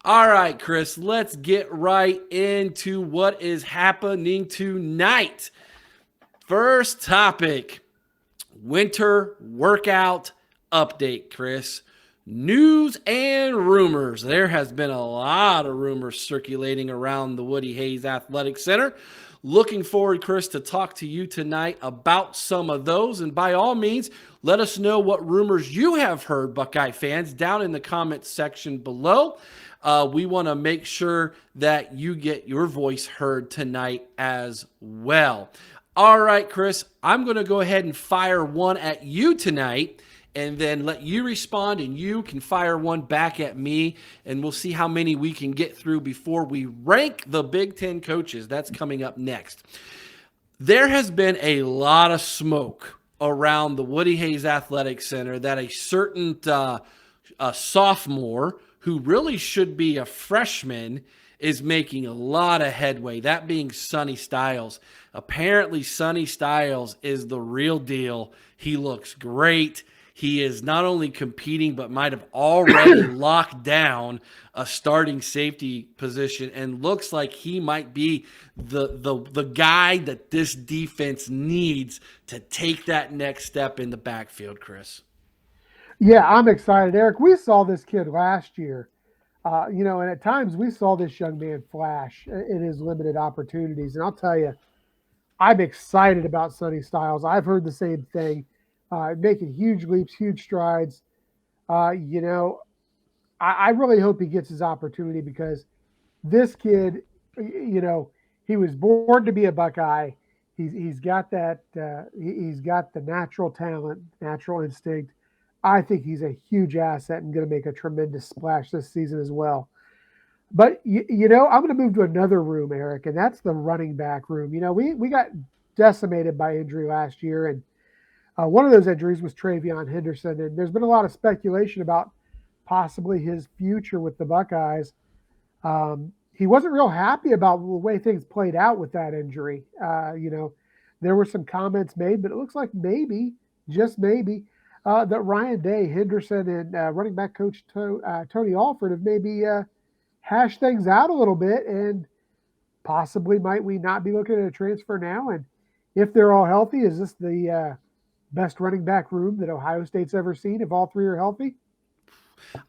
All right, Chris, let's get right into what is happening tonight. First topic, winter workout update, Chris. News and rumors. There has been a lot of rumors circulating around the Woody Hayes Athletic Center. Looking forward, Chris, to talk to you tonight about some of those. And by all means, let us know what rumors you have heard, Buckeye fans, down in the comments section below. We want to make sure that you get your voice heard tonight as well. All right, Chris, I'm going to go ahead and fire one at you tonight and then let you respond, and you can fire one back at me, and we'll see how many we can get through before we rank the Big Ten coaches. That's coming up next. There has been a lot of smoke around the Woody Hayes Athletic Center that a certain a sophomore who really should be a freshman is making a lot of headway, that being Sonny Styles. Apparently, Sonny Styles is the real deal. He looks great. He is not only competing, but might have already locked down a starting safety position and looks like he might be the guy that this defense needs to take that next step in the backfield, Chris. Yeah, I'm excited, Eric. We saw this kid last year, and at times we saw this young man flash in his limited opportunities. And I'll tell you, I'm excited about Sonny Styles. I've heard the same thing, making huge leaps, huge strides. Uh, you know, I really hope he gets his opportunity because this kid, he was born to be a Buckeye. He's got that. He's got the natural talent, natural instinct. I think he's a huge asset and going to make a tremendous splash this season as well. But I'm going to move to another room, Eric, and that's the running back room. We got decimated by injury last year, and one of those injuries was Travion Henderson, and there's been a lot of speculation about possibly his future with the Buckeyes. He wasn't real happy about the way things played out with that injury. There were some comments made, but it looks like maybe, just maybe, that Ryan Day, Henderson, and running back coach Tony Alford have maybe hashed things out a little bit, and possibly might we not be looking at a transfer now? And if they're all healthy, is this the best running back room that Ohio State's ever seen? If all three are healthy,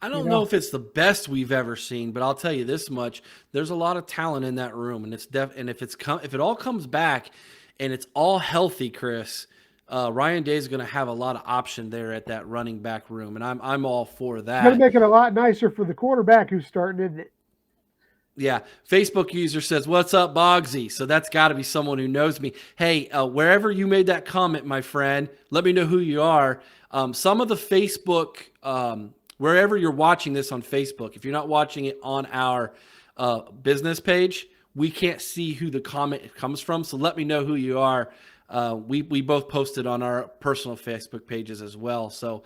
I you don't know know, if it's the best we've ever seen, but I'll tell you this much: there's a lot of talent in that room, and and if it all comes back and it's all healthy, Chris, Ryan Day is going to have a lot of option there at that running back room, and I'm all for it's going to that. make it a lot nicer for the quarterback who's starting, isn't it? Yeah, Facebook user says, "What's up, Bogsy?" So that's got to be someone who knows me. Hey, wherever you made that comment, my friend, let me know who you are. Some of the Facebook, wherever you're watching this on Facebook, if you're not watching it on our business page, we can't see who the comment comes from. So let me know who you are. We both posted on our personal Facebook pages as well. So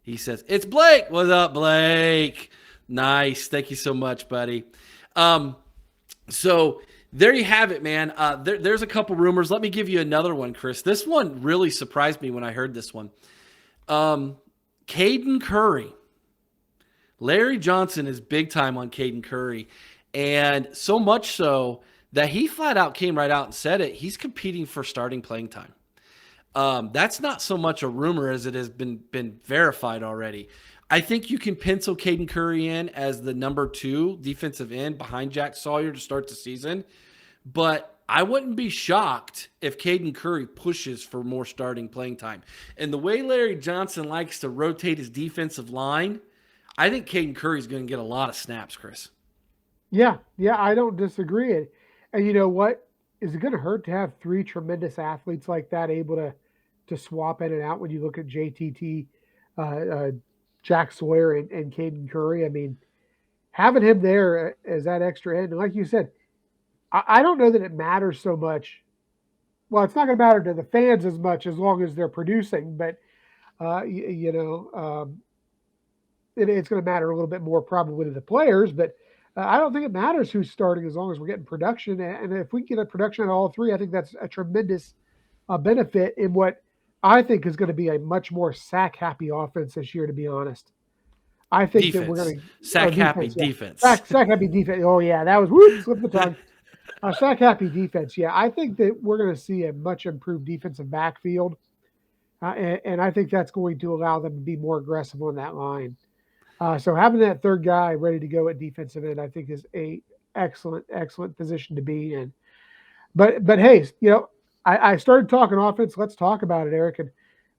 he says, "It's Blake. What's up, Blake?" Nice. Thank you so much, buddy. Um, so there you have it, man. There's a couple rumors. Let me give you another one, Chris. This one really surprised me when I heard this one. Caden Curry. Larry Johnson is big time on Caden Curry. And so much so that he flat out came right out and said it. He's competing for starting playing time. That's not so much a rumor as it has been verified already. I think you can pencil Caden Curry in as the number 2 defensive end behind Jack Sawyer to start the season. But I wouldn't be shocked if Caden Curry pushes for more starting playing time. And the way Larry Johnson likes to rotate his defensive line, I think Caden Curry is going to get a lot of snaps, Chris. Yeah, I don't disagree. And you know what? Is it going to hurt to have three tremendous athletes like that able to swap in and out when you look at JTT, uh, uh, Jack Sawyer, and Caden Curry? I mean, having him there as that extra end, and like you said, I don't know that it matters so much. Well, it's not going to matter to the fans as much as long as they're producing, but you, you know, it's going to matter a little bit more probably to the players. But I don't think it matters who's starting as long as we're getting production. And if we get a production on all three, I think that's a tremendous benefit in what I think is going to be a much more sack happy offense this year, to be honest. I think that we're Defense. going to Sack happy defense. Yeah. defense. Sack happy defense. Oh yeah, that was whoop, slip the tongue. Sack happy defense. Yeah, I think that we're going to see a much improved defensive backfield, and I think that's going to allow them to be more aggressive on that line. So having that third guy ready to go at defensive end, I think, is a excellent position to be in. But hey, I started talking offense. Let's talk about it, Eric, and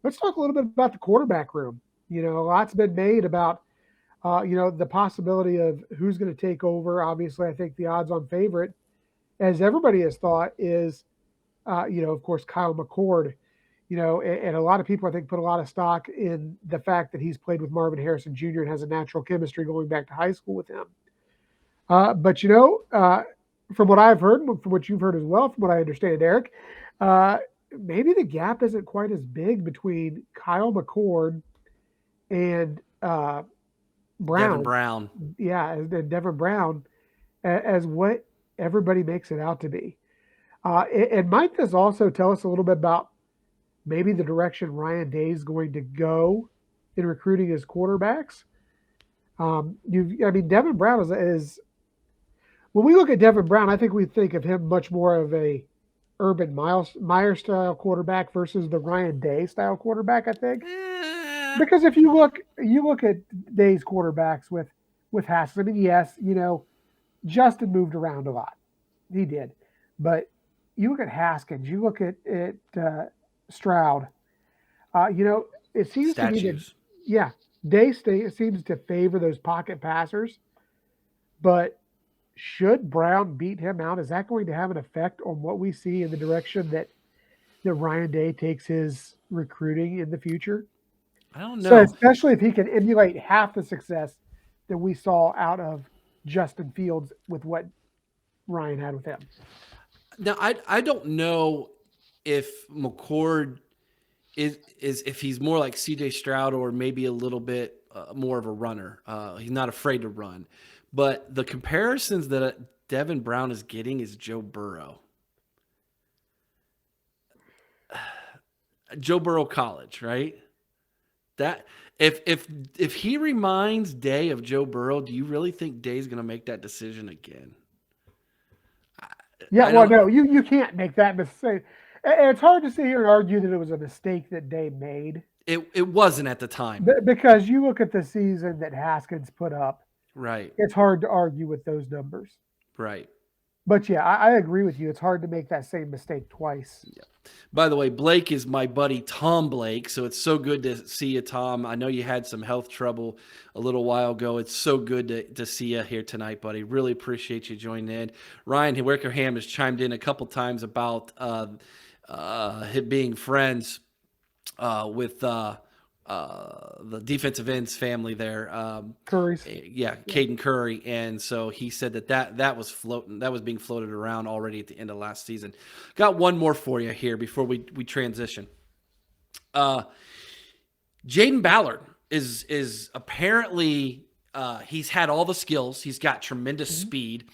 let's talk a little bit about the quarterback room. A lot's been made about the possibility of who's going to take over. Obviously, I think the odds-on favorite, as everybody has thought, is of course, Kyle McCord. And a lot of people, I think, put a lot of stock in the fact that he's played with Marvin Harrison Jr. and has a natural chemistry going back to high school with him. But from what I've heard, from what you've heard as well, from what I understand, Eric, maybe the gap isn't quite as big between Kyle McCord and Brown. Devin Brown. Yeah, and Devin Brown as what everybody makes it out to be. And might this also tell us a little bit about maybe the direction Ryan Day is going to go in recruiting his quarterbacks? Devin Brown is when we look at Devin Brown, I think we think of him much more of a Urban Meyer style quarterback versus the Ryan Day style quarterback, I think. Because if you look at Day's quarterbacks with Haskins, yes, Justin moved around a lot. He did. But you look at Haskins, you look at Stroud, it seems Statues. to me that, Day seems to favor those pocket passers, but should Brown beat him out? Is that going to have an effect on what we see in the direction that Ryan Day takes his recruiting in the future? I don't know. So especially if he can emulate half the success that we saw out of Justin Fields with what Ryan had with him. Now, I don't know if McCord is if he's more like CJ Stroud or maybe a little bit more of a runner. He's not afraid to run. But the comparisons that Devin Brown is getting is Joe Burrow. Joe Burrow College, right? That if he reminds Day of Joe Burrow, do you really think Day's going to make that decision again? No, you can't make that mistake. It's hard to sit here and argue that it was a mistake that Day made. It wasn't at the time. Because you look at the season that Haskins put up. Right. It's hard to argue with those numbers. Right. But yeah, I agree with you. It's hard to make that same mistake twice. Yeah. By the way, Blake is my buddy Tom Blake, so it's so good to see you, Tom. I know you had some health trouble a little while ago. It's so good to see you here tonight, buddy. Really appreciate you joining in. Ryan Wickerham has chimed in a couple times about being friends with the defensive ends family there. Curry's. Yeah, Caden Curry. And so he said that was floating. That was being floated around already at the end of last season. Got one more for you here before we transition. Jaden Ballard is apparently he's had all the skills. He's got tremendous speed.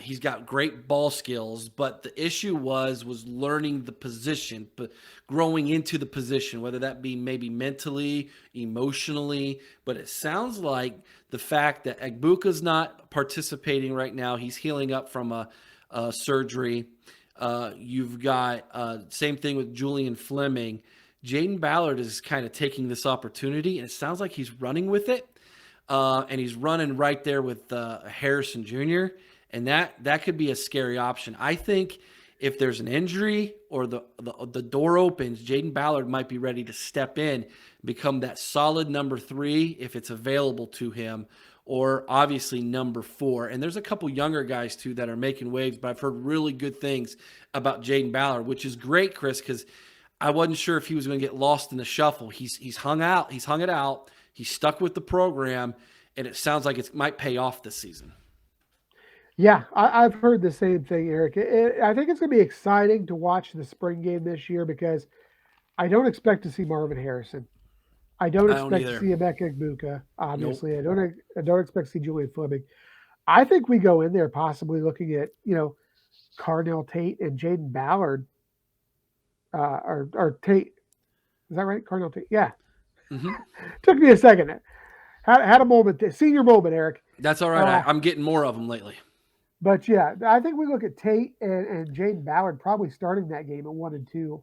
He's got great ball skills, but the issue was learning the position, but growing into the position, whether that be maybe mentally, emotionally. But it sounds like the fact that Egbuka's not participating right now, he's healing up from a surgery. You've got same thing with Julian Fleming. Jaden Ballard is kind of taking this opportunity, and it sounds like he's running with it, and he's running right there with Harrison Jr., and that could be a scary option. I think if there's an injury or the door opens, Jaden Ballard might be ready to step in, become that solid number 3 if it's available to him, or obviously number 4. And there's a couple younger guys too that are making waves, but I've heard really good things about Jaden Ballard, which is great, Chris, because I wasn't sure if he was going to get lost in the shuffle. He's hung it out. He's stuck with the program, and it sounds like it might pay off this season. Yeah, I've heard the same thing, Eric. I think it's going to be exciting to watch the spring game this year because I don't expect to see Marvin Harrison. I don't expect to see Emeka Egbuka, obviously. Nope. I don't expect to see Julian Fleming. I think we go in there possibly looking at, Carnell Tate and Jaden Ballard, or Tate. Is that right? Carnell Tate. Yeah. Mm-hmm. Took me a second. Had a moment, senior moment, Eric. That's all right. I'm getting more of them lately. But yeah, I think we look at Tate and Jaden Ballard probably starting that game at 1 and 2.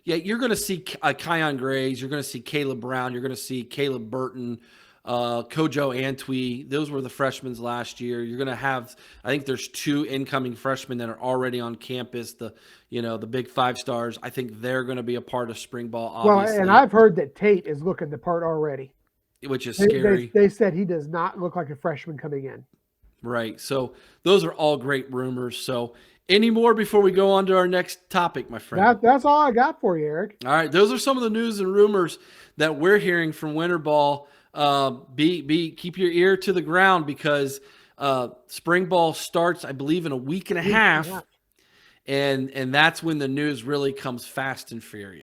Yeah, you're going to see Kyon Grays. You're going to see Caleb Brown. You're going to see Caleb Burton, Kojo Antwi. Those were the freshmen last year. You're going to have, I think there's 2 incoming freshmen that are already on campus. The big 5 stars. I think they're going to be a part of spring ball. Obviously. Well, and I've heard that Tate is looking the part already, which is scary. They said he does not look like a freshman coming in. Right. So those are all great rumors. So any more before we go on to our next topic, my friend? That's all I got for you, Eric. All right. Those are some of the news and rumors that we're hearing from winter ball. Keep your ear to the ground because spring ball starts, I believe, in a week and a half. And that's when the news really comes fast and furious.